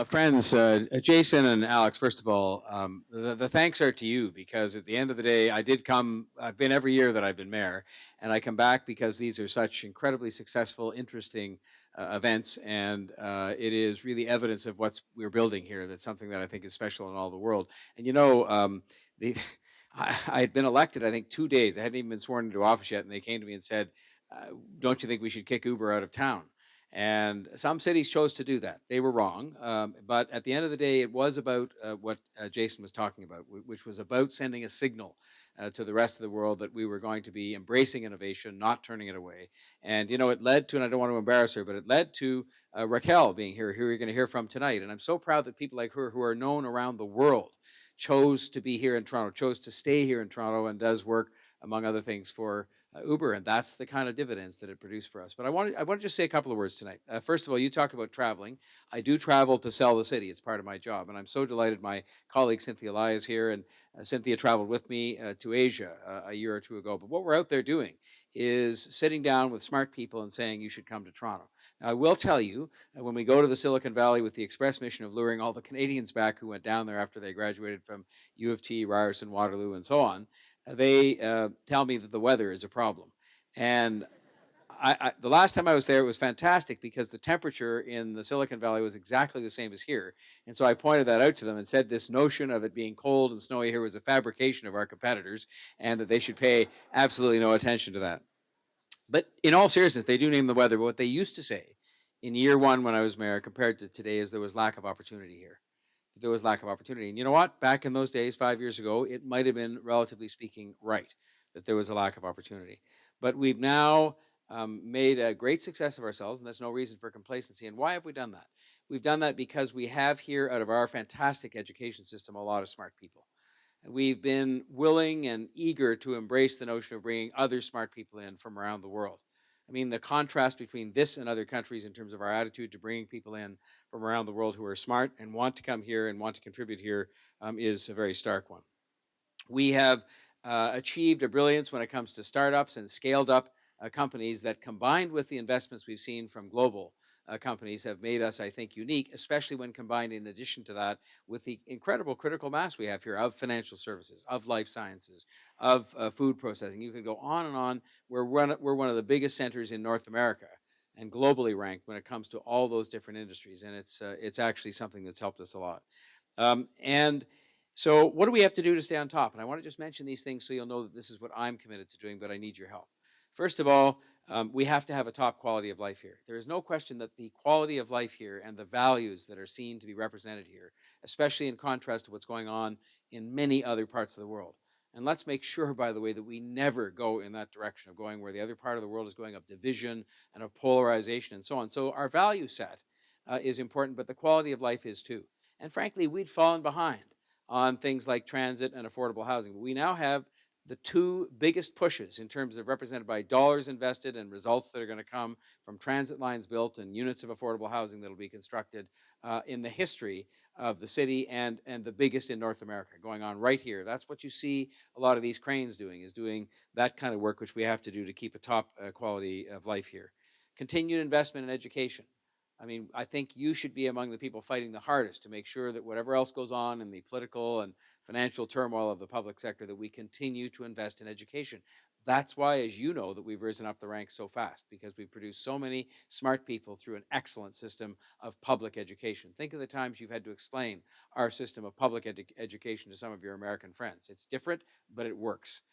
Friends, Jason and Alex, first of all, the thanks are to you because at the end of the day, I've been every year that I've been mayor, and I come back because these are such incredibly successful, interesting events, and it is really evidence of what we're building here. That's something that I think is special in all the world. And the, I had been elected, I think, 2 days. I hadn't even been sworn into office yet, and they came to me and said, don't you think we should kick Uber out of town? And some cities chose to do that. They were wrong. But at the end of the day, it was about what Jason was talking about, which was about sending a signal to the rest of the world that we were going to be embracing innovation, not turning it away. And, it led to, and I don't want to embarrass her, but it led to Raquel being here, who you're going to hear from tonight. And I'm so proud that people like her, who are known around the world, chose to be here in Toronto, chose to stay here in Toronto, and does work, among other things, for Uber, and that's the kind of dividends that it produced for us. But I want to just say a couple of words tonight. First of all, you talk about traveling. I do travel to sell the city. It's part of my job, and I'm so delighted my colleague Cynthia Lai is here, and Cynthia traveled with me to Asia a year or two ago. But what we're out there doing is sitting down with smart people and saying you should come to Toronto. Now, I will tell you, when we go to the Silicon Valley with the express mission of luring all the Canadians back who went down there after they graduated from U of T, Ryerson, Waterloo, and so on, they tell me that the weather is a problem. And the last time I was there, it was fantastic because the temperature in the Silicon Valley was exactly the same as here. And so I pointed that out to them and said this notion of it being cold and snowy here was a fabrication of our competitors and that they should pay absolutely no attention to that. But in all seriousness, they do name the weather. But what they used to say in year one when I was mayor compared to today is there was lack of opportunity here. There was lack of opportunity. And you know what? Back in those days, 5 years ago, it might have been, relatively speaking, right that there was a lack of opportunity. But we've now made a great success of ourselves, and there's no reason for complacency. And why have we done that? We've done that because we have here, out of our fantastic education system, a lot of smart people. We've been willing and eager to embrace the notion of bringing other smart people in from around the world. I mean, the contrast between this and other countries in terms of our attitude to bringing people in from around the world who are smart and want to come here and want to contribute here is a very stark one. We have achieved a brilliance when it comes to startups and scaled up companies that, combined with the investments we've seen from global companies, have made us, I think, unique, especially when combined, in addition to that, with the incredible critical mass we have here of financial services, of life sciences, of food processing. You could go on and on. We're one of the biggest centers in North America and globally ranked when it comes to all those different industries, and it's actually something that's helped us a lot. And so what do we have to do to stay on top? And I want to just mention these things so you'll know that this is what I'm committed to doing, but I need your help. First of all, we have to have a top quality of life here. There is no question that the quality of life here and the values that are seen to be represented here, especially in contrast to what's going on in many other parts of the world. And let's make sure, by the way, that we never go in that direction of going where the other part of the world is going, of division and of polarization and so on. So our value set is important, but the quality of life is too. And frankly, we'd fallen behind on things like transit and affordable housing. We now have the two biggest pushes in terms of represented by dollars invested and results that are going to come from transit lines built and units of affordable housing that will be constructed in the history of the city, and the biggest in North America, going on right here. That's what you see a lot of these cranes doing, is doing that kind of work, which we have to do to keep a top quality of life here. Continued investment in education. I mean, I think you should be among the people fighting the hardest to make sure that whatever else goes on in the political and financial turmoil of the public sector, that we continue to invest in education. That's why, as you know, that we've risen up the ranks so fast, because we've produced so many smart people through an excellent system of public education. Think of the times you've had to explain our system of public education to some of your American friends. It's different, but it works.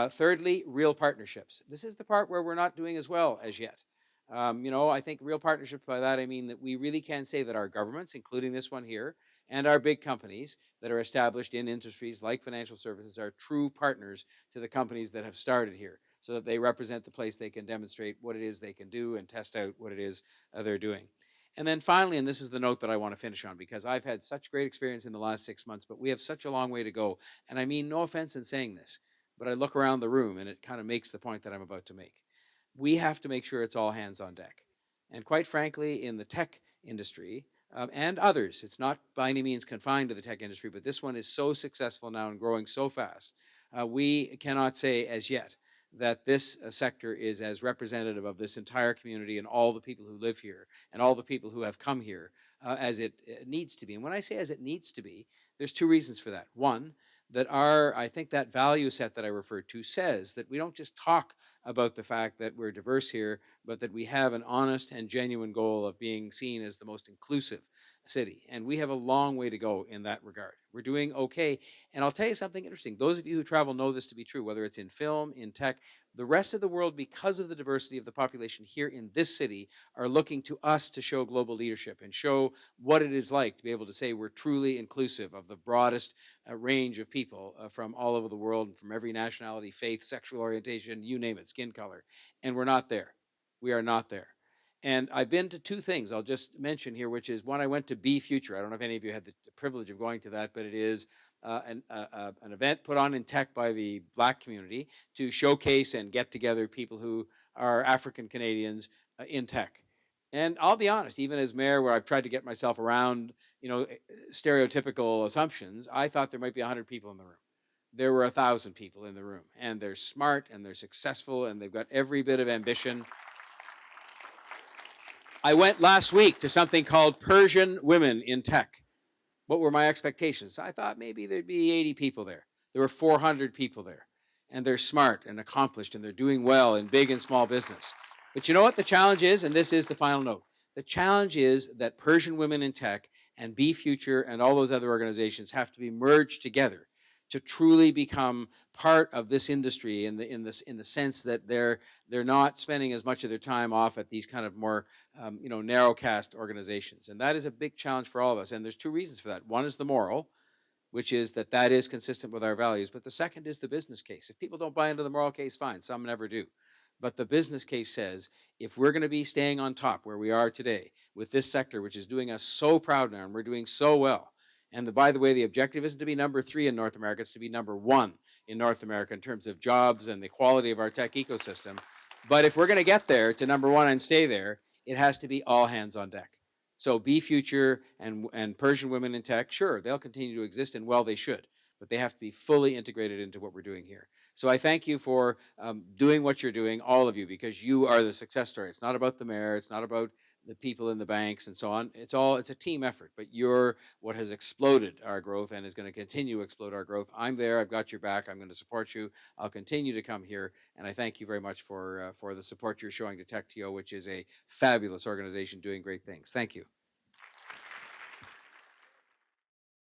Thirdly, real partnerships. This is the part where we're not doing as well as yet. I think real partnerships, by that I mean that we really can say that our governments, including this one here, and our big companies that are established in industries like financial services, are true partners to the companies that have started here, so that they represent the place they can demonstrate what it is they can do and test out what it is they're doing. And then finally, and this is the note that I want to finish on, because I've had such great experience in the last 6 months, but we have such a long way to go. And I mean no offense in saying this, but I look around the room and it kind of makes the point that I'm about to make. We have to make sure it's all hands on deck. And quite frankly, in the tech industry and others, it's not by any means confined to the tech industry, but this one is so successful now and growing so fast, we cannot say as yet that this sector is as representative of this entire community and all the people who live here and all the people who have come here as it needs to be. And when I say as it needs to be, there's two reasons for that. One, that I think that value set that I referred to says that we don't just talk about the fact that we're diverse here, but that we have an honest and genuine goal of being seen as the most inclusive city. And we have a long way to go in that regard. We're doing okay. And I'll tell you something interesting. Those of you who travel know this to be true, whether it's in film, in tech, the rest of the world, because of the diversity of the population here in this city, are looking to us to show global leadership and show what it is like to be able to say we're truly inclusive of the broadest range of people from all over the world and from every nationality, faith, sexual orientation, you name it, skin color. And we're not there. We are not there. And I've been to two things I'll just mention here, which is one, I went to Be Future. I don't know if any of you had the privilege of going to that, but it is an event put on in tech by the Black community to showcase and get together people who are African Canadians in tech. And I'll be honest, even as mayor, where I've tried to get myself around, stereotypical assumptions, I thought there might be 100 people in the room. There were 1,000 people in the room, and they're smart and they're successful and they've got every bit of ambition. I went last week to something called Persian Women in Tech. What were my expectations? I thought maybe there'd be 80 people there. There were 400 people there. And they're smart and accomplished and they're doing well in big and small business. But you know what the challenge is? And this is the final note. The challenge is that Persian Women in Tech and Be Future and all those other organizations have to be merged together to truly become part of this industry in the sense that they're not spending as much of their time off at these kind of more narrowcast organizations. And that is a big challenge for all of us. And there's two reasons for that. One is the moral, which is that is consistent with our values. But the second is the business case. If people don't buy into the moral case, fine, some never do. But the business case says, if we're going to be staying on top where we are today with this sector, which is doing us so proud now, and we're doing so well, and by the way, the objective isn't to be number 3 in North America, it's to be number 1 in North America in terms of jobs and the quality of our tech ecosystem. But if we're going to get there to number 1 and stay there, it has to be all hands on deck. So Be Future and Persian Women in Tech, sure, they'll continue to exist, and well, they should, but they have to be fully integrated into what we're doing here. So I thank you for doing what you're doing, all of you, because you are the success story. It's not about the mayor, it's not about the people in the banks and so on. It's a team effort, but you're what has exploded our growth and is going to continue to explode our growth. I'm there, I've got your back, I'm going to support you. I'll continue to come here, and I thank you very much for the support you're showing to TechTO, which is a fabulous organization doing great things. Thank you.